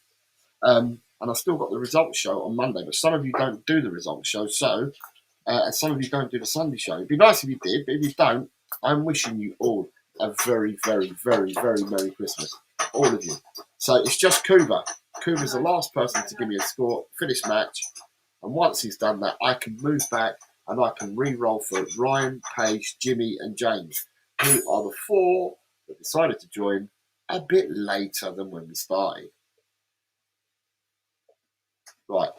And I've still got the results show on Monday. But some of you don't do the results show. So, and some of you don't do the Sunday show. It'd be nice if you did. But if you don't, I'm wishing you all a very, very, very, very Merry Christmas. All of you. So it's just Kuba. Kuba's the last person to give me a score for this match. And once he's done that, I can move back and I can re-roll for Ryan, Paige, Jimmy and James, who are the 4 that decided to join a bit later than when we started. Right,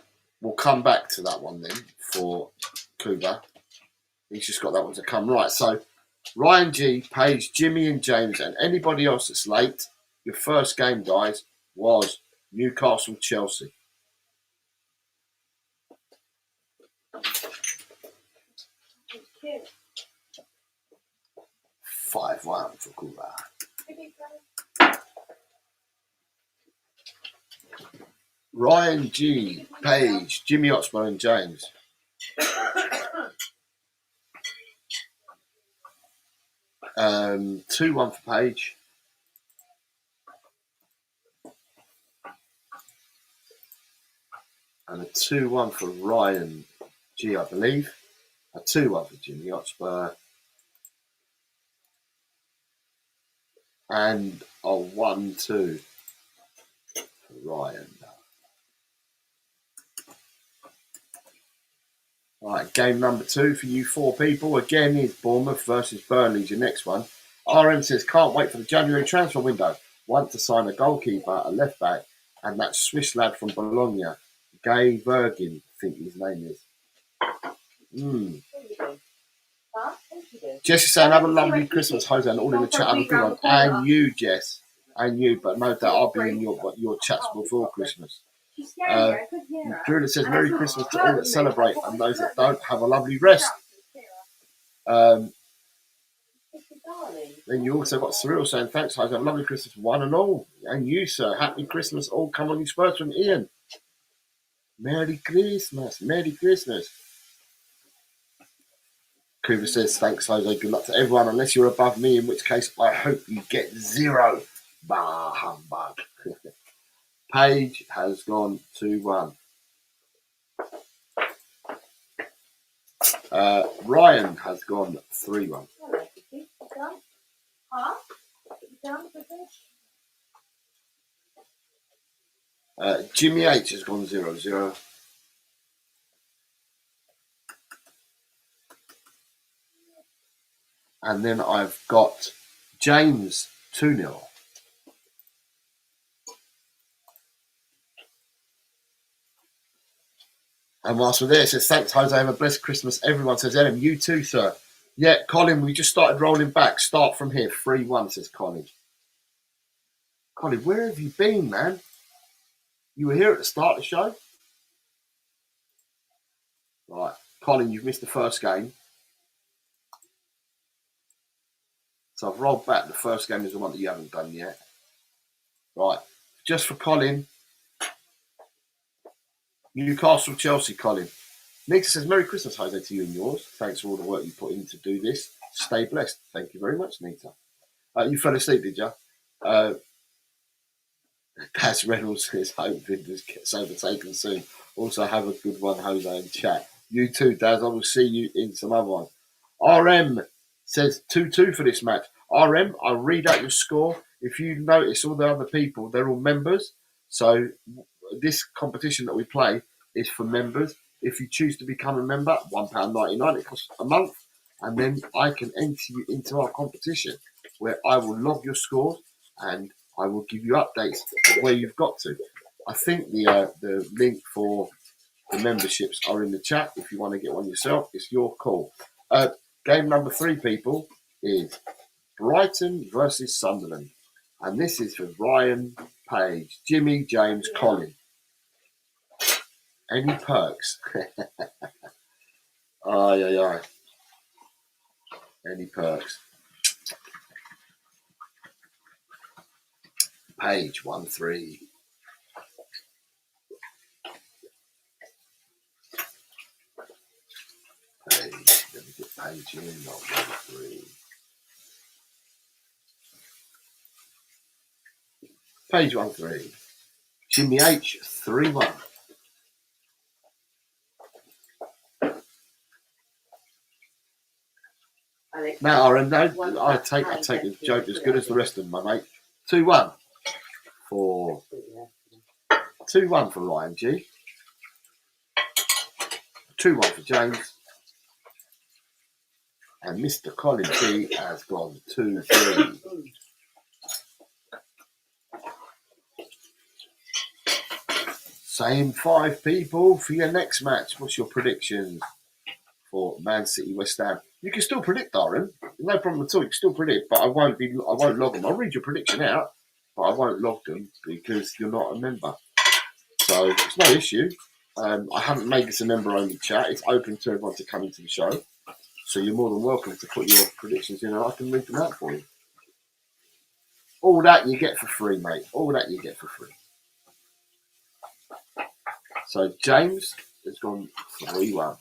we'll come back to that one then for Kuba. He's just got that one to come. Right, so Ryan G, Paige, Jimmy and James and anybody else that's late, your first game, guys, was Newcastle-Chelsea. 5-1 for Kuba. Ryan G, Paige, Jimmy Oxbow and James. Um, 2-1 for Paige. And a 2-1 for Ryan G, I believe. A 2-1 for Jimmy Oxbow. And a 1-2 for Ryan. Right, game number 2 for you 4 people. Again, is Bournemouth versus Burnley's your next one. RM says, can't wait for the January transfer window. Want to sign a goalkeeper, a left back, and that Swiss lad from Bologna, Gay Bergin, I think his name is. Jess is saying, have a lovely Christmas, Jose, and all in the chat. Have a good one. And you, Jess. And you, but no doubt I'll be in your chats before Christmas. Julia says, Merry Christmas to all that celebrate and those that don't. Have a lovely rest. Then you also got Cyril saying, thanks, Jose. Have a lovely Christmas, one and all. And you, sir. Happy Christmas. All come on you Spurs from Ian. Merry Christmas. Merry Christmas. Cooper says, thanks, Jose. Good luck to everyone, unless you're above me, in which case I hope you get 0. Bah, humbug. Paige has gone 2-1. Ryan has gone 3-1. Jimmy H has gone 0-0. And then I've got James 2-0. And whilst we're there, it says, thanks, Jose. Have a blessed Christmas. Everyone says, Ellen, you too, sir. Yeah, Colin, we just started rolling back. Start from here. 3-1, says Colin. Colin, where have you been, man? You were here at the start of the show? Right. Colin, you've missed the first game. So I've rolled back. The first game is the one that you haven't done yet. Right. Just for Colin. Newcastle, Chelsea, Colin. Nita says, Merry Christmas, Jose, to you and yours. Thanks for all the work you put in to do this. Stay blessed. Thank you very much, Nita. You fell asleep, did you? Daz Reynolds says, hope Vinders gets overtaken soon. Also, have a good one, Jose, and chat. You too, Daz. I will see you in some other one. RM says 2-2 for this match. RM, I'll read out your score. If you notice, all the other people, they're all members. So this competition that we play is for members. If you choose to become a member, £1.99, it costs a month. And then I can enter you into our competition where I will log your scores and I will give you updates of where you've got to. I think the link for the memberships are in the chat. If you want to get one yourself, it's your call. Game number 3, people, is Brighton versus Sunderland. And this is for Ryan, Page, Jimmy, James, Colin. Any perks? Aye. Any perks? Page 1-3. Page, let me get Page in, not 1-3. Page 1-3. Jimmy H 3-1. Now, Aaron, no, I take the joke as good as the rest of them, my mate. 2-1 for 2-1 for Ryan G. 2-1 for James. And Mr. Colin B has gone 2-3. Same 5 people for your next match. What's your predictions for Man City West Ham? You can still predict, Aaron. No problem at all. You can still predict, but I won't log them. I'll read your prediction out, but I won't log them because you're not a member. So it's no issue. I haven't made this a member-only chat. It's open to everyone to come into the show. So you're more than welcome to put your predictions in and I can read them out for you. All that you get for free, mate. All that you get for free. So James has gone 3-1.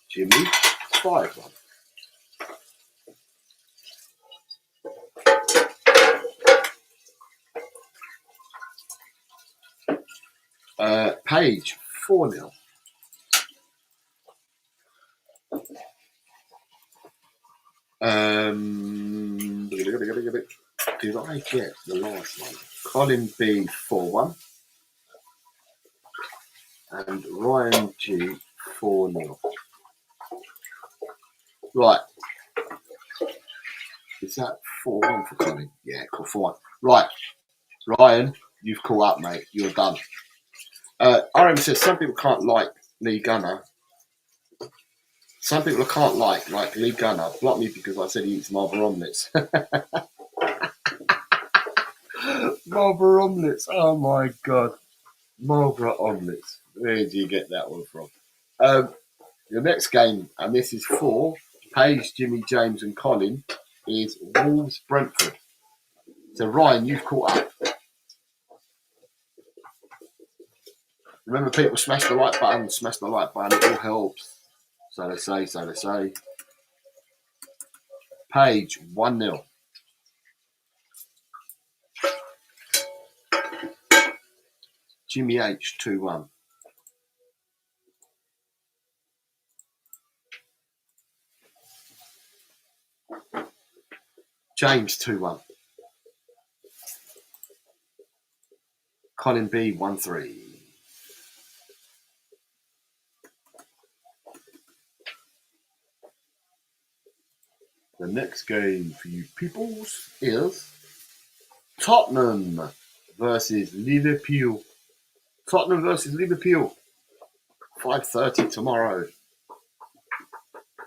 Jimmy, 5-1. Page, 4-0. Did I get the last one? Colin B, 4-1. And Ryan G, 4-0. Right. Is that 4-1 for Colin? Yeah, cool, 4-1. Right. Ryan, you've caught up, mate. You're done. RM says some people can't like Lee Gunner. Some people I can't like Lee Gunner. Block me because I said he eats Marlborough omelettes. Marlborough omelettes. Oh my God. Marlborough omelettes. Where do you get that one from? Your next game, and this is for Paige, Jimmy, James, and Colin, is Wolves Brentford. So Ryan, you've caught up. Remember, people, smash the like button. Smash the like button. It all helps. So they say. So they say. Paige 1-0. Jimmy H 2-1. James 2-1. Colin B 1-3. The next game for you peoples is Tottenham versus Liverpool. Tottenham versus Liverpool. 5:30 tomorrow.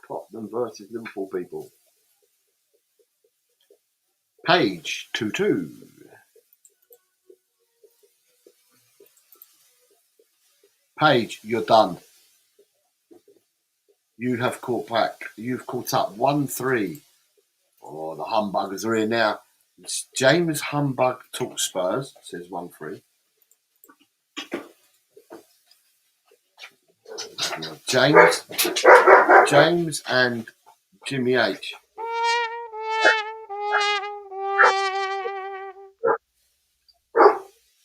Tottenham versus Liverpool, people. Page 2-2. Page, you're done. You have caught back. You've caught up 1-3. Oh, the humbuggers are here now. It's James Humbug talk Spurs, says 1-3. James and Jimmy H.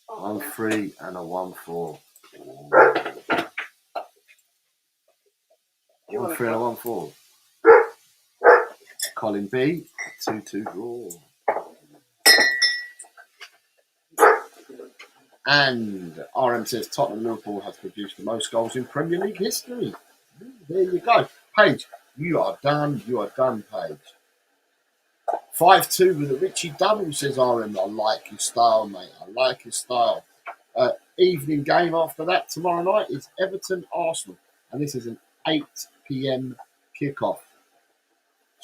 Oh, 1-3 and a 1-4. you 1-3 want and to a 1-4. Colin B, 2-2 draw. And RM says Tottenham Liverpool has produced the most goals in Premier League history. There you go. Paige, you are done. You are done, Paige. 5-2 with a Richie double, says RM. I like your style, mate. I like your style. Evening game after that tomorrow night is Everton Arsenal. And this is an 8 p.m. kickoff.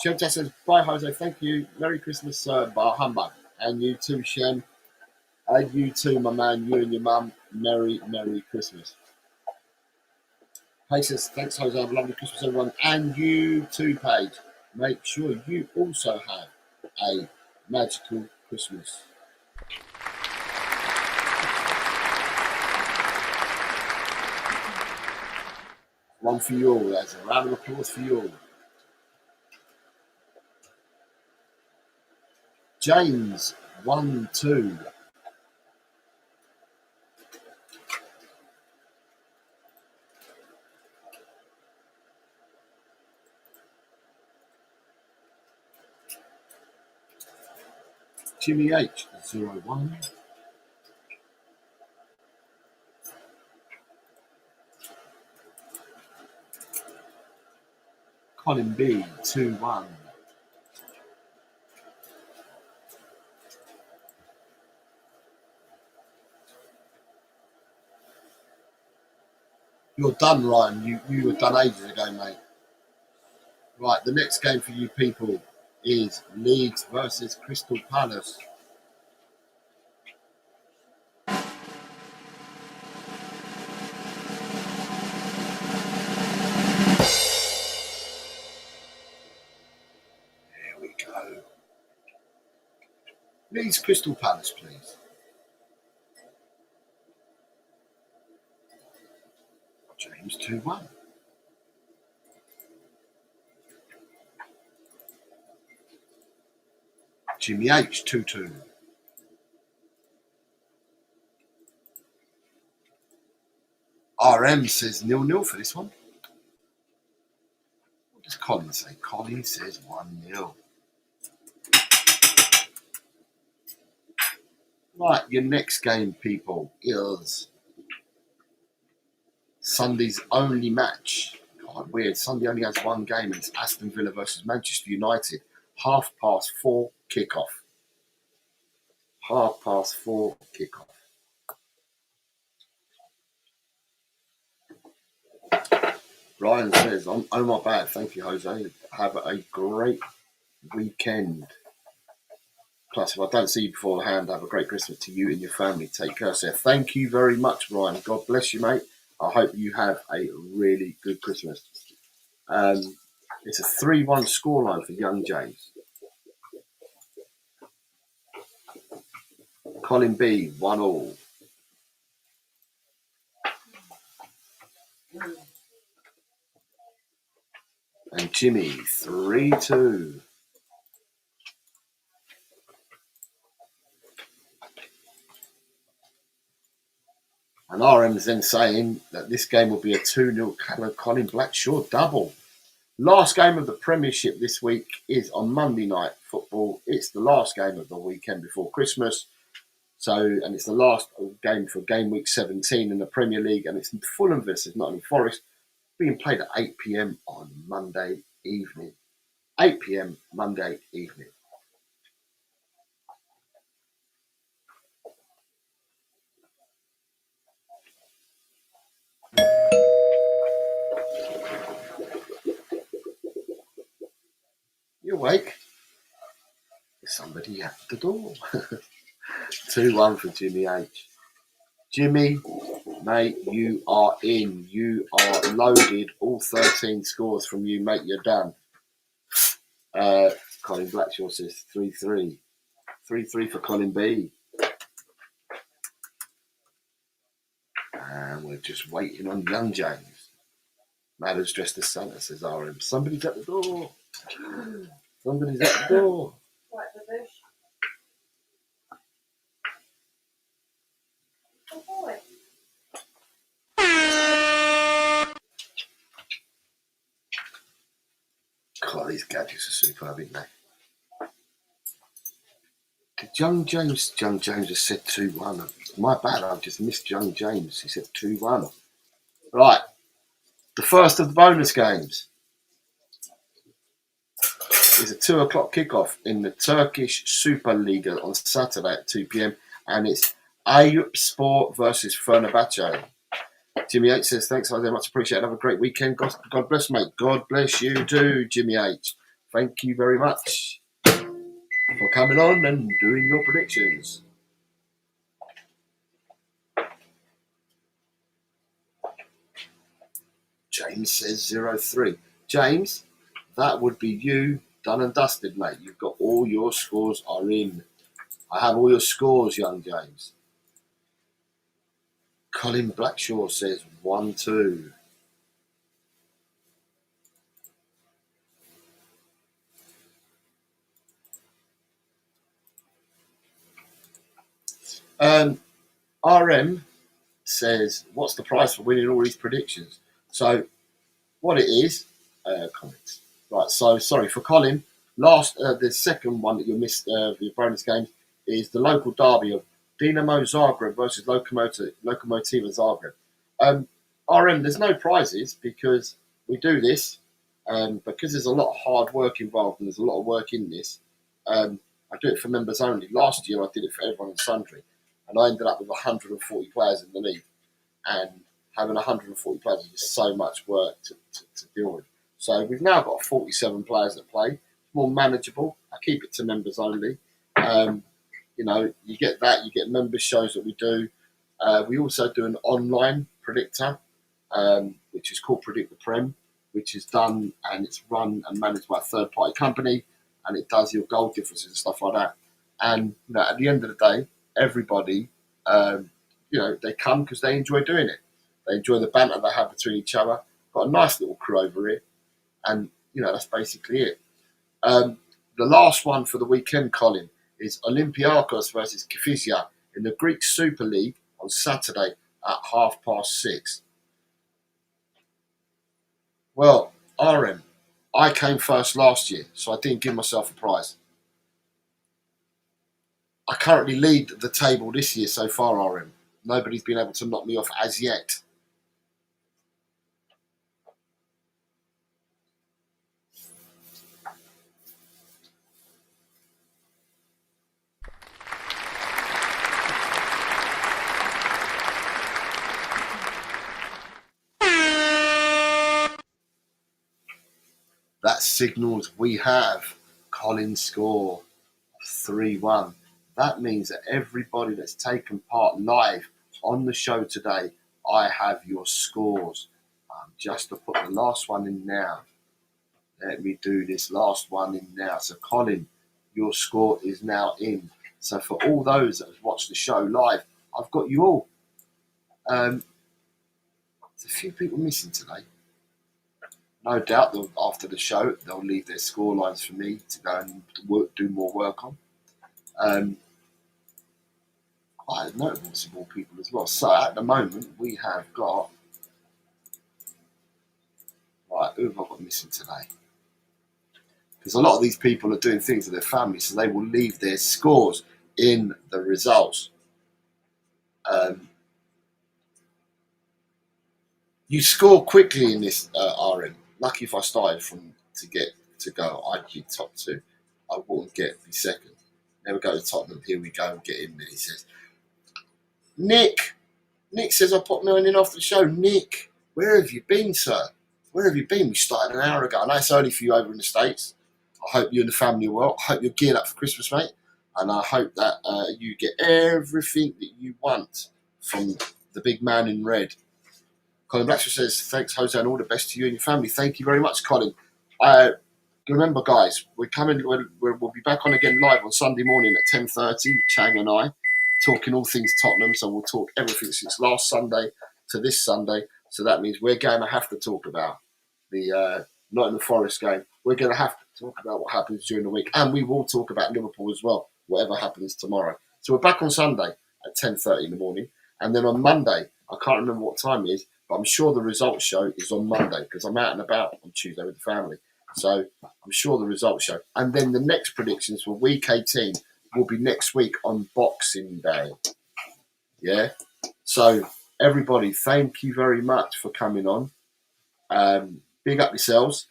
Shemta says, bye, Jose. Thank you. Merry Christmas, sir. Bar humbug. And you too, Shem. And you too, my man. You and your mum. Merry, Merry Christmas. Paige says, thanks, Jose. Have a lovely Christmas, everyone. And you too, Paige. Make sure you also have a magical Christmas. One for you all. That's a round of applause for you all. James, 1-2. Jimmy H, 0-1. Colin B, 2-1. You're done, Ryan. You were done ages ago, mate. Right, the next game for you people is Leeds versus Crystal Palace. There we go. Leeds Crystal Palace, please. James 2-1. Jimmy H 2-2. RM says 0-0 for this one. What does Colin say? Colin says 1-0. Right, your next game, people, is Sunday's only match. God, weird. Sunday only has one game, and it's Aston Villa versus Manchester United. 4:30 kickoff. 4:30 kickoff. Ryan says, "Oh my bad. Thank you, Jose. Have a great weekend. Plus, if I don't see you beforehand, have a great Christmas to you and your family. Take care." So, thank you very much, Ryan. God bless you, mate. I hope you have a really good Christmas. It's a 3-1 scoreline for young James. Colin B, 1-1. And Jimmy, 3-2. And RM's then saying that this game will be a 2-0 Colin Blackshaw double. Last game of the Premiership this week is on Monday Night Football. It's the last game of the weekend before Christmas. So, and it's the last game for game week 17 in the Premier League, and it's Fulham versus Nottingham Forest, being played at 8 p.m. on Monday evening. 8 p.m. Monday evening. You awake? There's somebody at the door. 2-1 for Jimmy H. Jimmy, mate, you are in. You are loaded. All 13 scores from you, mate. You're done. Colin Blackshaw says 3-3. 3-3 for Colin B. And we're just waiting on young James. Madder's dressed as Santa, says RM. Somebody's at the door. Somebody's at the door. Right, the bush. Oh boy. God, these gadgets are superb, aren't they? Did Young James has said 2-1. My bad, I've just missed Young James. He said 2-1. Right, the first of the bonus games is a 2 o'clock kickoff in the Turkish Superliga on Saturday at 2 p.m. and it's Ayup Sport versus Fenerbahce. Jimmy H says, thanks, I very much appreciate it. Have a great weekend. God bless, mate. God bless you too, Jimmy H. Thank you very much for coming on and doing your predictions. James says 0-3. James, that would be you done and dusted, mate. You've got all your scores are in. I have all your scores, young James. Colin Blackshaw says 1-2. RM says, what's the price for winning all these predictions? So, what it is, comments. Right, so sorry for Colin. The second one that you missed for your bonus game is the local derby of Dinamo Zagreb versus Lokomotiva Zagreb. RM, there's no prizes because we do this because there's a lot of hard work involved and there's a lot of work in this. I do it for members only. Last year I did it for everyone and sundry, and I ended up with 140 players in the league. And having 140 players is just so much work to deal with. So we've now got 47 players that play. It's more manageable. I keep it to members only. You get that. You get members shows that we do. We also do an online predictor, which is called Predict the Prem, which is done and it's run and managed by a third-party company, and it does your goal differences and stuff like that. And at the end of the day, everybody, they come because they enjoy doing it. They enjoy the banter they have between each other. Got a nice little crew over here, and that's basically it. The last one for the weekend, Colin, is Olympiacos versus Kifisia in the Greek Super League on Saturday at 6:30. Well, RM, I came first last year, so I didn't give myself a prize. I currently lead the table this year so far, RM. Nobody's been able to knock me off as yet. That signals we have Colin's score 3-1. That means that everybody that's taken part live on the show today, I have your scores. Just to put the last one in now. Let me do this last one in now. So Colin, your score is now in. So for all those that have watched the show live, I've got you all. There's a few people missing today. No doubt after the show, they'll leave their score lines for me to go and do more work on. Quite noticeable people as well. So at the moment, we have got... Right, who have I got missing today? Because a lot of these people are doing things with their families, so they will leave their scores in the results. You score quickly in this RM. Lucky if I started to get to go, I'd be top 2. I wouldn't be second. Never go to Tottenham. Here we go and get in there. He says, Nick says, I popped Melon in after the show. Nick, where have you been, sir? Where have you been? We started an hour ago. I know it's early for you over in the States. I hope you and the family are well. I hope you're geared up for Christmas, mate. And I hope that you get everything that you want from the big man in red. Colin Blackshaw says, thanks, Jose, and all the best to you and your family. Thank you very much, Colin. Remember, guys, we'll be back on again live on Sunday morning at 10:30, Chang and I, talking all things Tottenham. So we'll talk everything since last Sunday to this Sunday. So that means we're going to have to talk about the Nottingham Forest game. We're going to have to talk about what happens during the week. And we will talk about Liverpool as well, whatever happens tomorrow. So we're back on Sunday at 10:30 in the morning. And then on Monday, I can't remember what time it is, but I'm sure the results show is on Monday because I'm out and about on Tuesday with the family. So I'm sure the results show. And then the next predictions for week 18 will be next week on Boxing Day. Yeah? So everybody, thank you very much for coming on. Big up yourselves.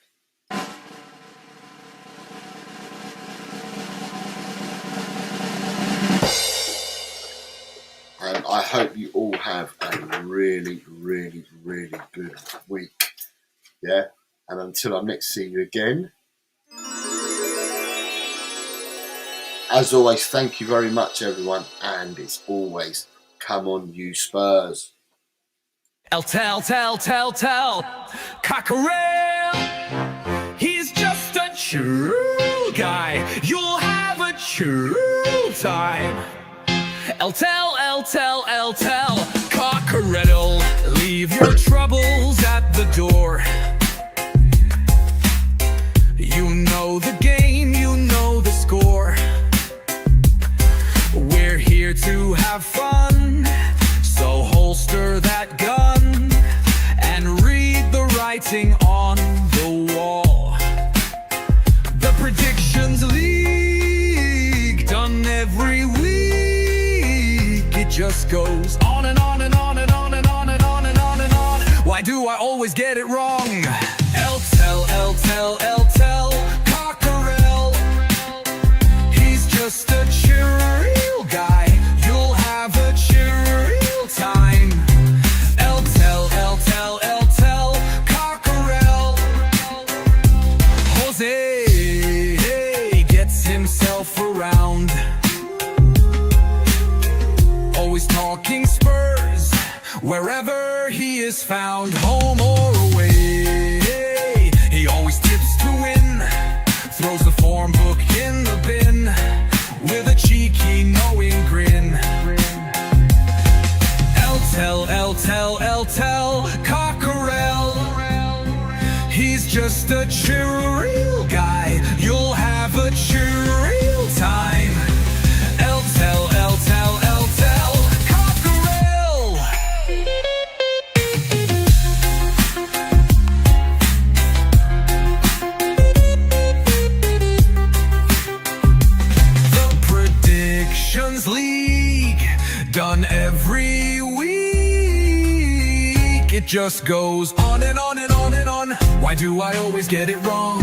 And I hope you all have a really, really, really good week. Yeah? And until I next see you again, as always, thank you very much, everyone. And it's always, come on, you Spurs. Tell, Cockerell, he's just a true guy. You'll have a true time. Tell, Cockerell, leave your troubles at the door. You know the game, you know the score. We're here to have fun, so holster that gun and read the writing on the wall. The Predictions League, done every week. It just goes on and on and on and on and on and on and on and on. Why do I always get it wrong? Tell, Cockerell, he's just a chill guy. You'll have a chill time. Tell, Cockerell, Jose gets himself around. Always talking Spurs, wherever he is found, home or away. He always tips to win, throws the form book in the bin with a cheeky knowing grin. Tell, Cockerell, he's just a chill guy. You'll have a chill time. Tell, Cockerell. The Predictions League, done every week. It just goes on and on and on and on. Why do I always get it wrong?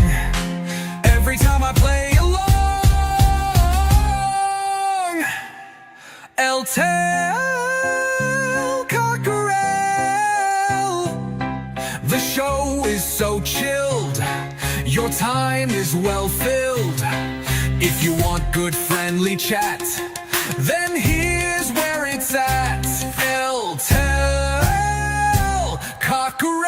Every time I play along. Tell, Cockerell, the show is so chilled. Your time is well filled. If you want good friendly chat, then here's where it's at. Tell, Cockerell.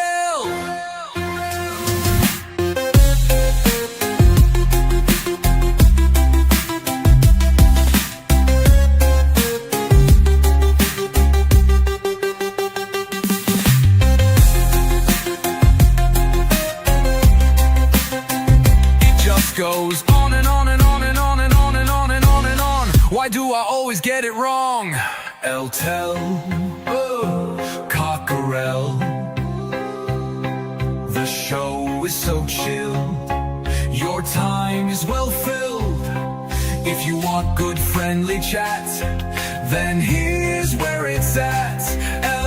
Goes on and on and on and on and on and on and on and on. Why do I always get it wrong? Tell, Cockerell, the show is so chill. Your time is well filled. If you want good friendly chat, then here's where it's at.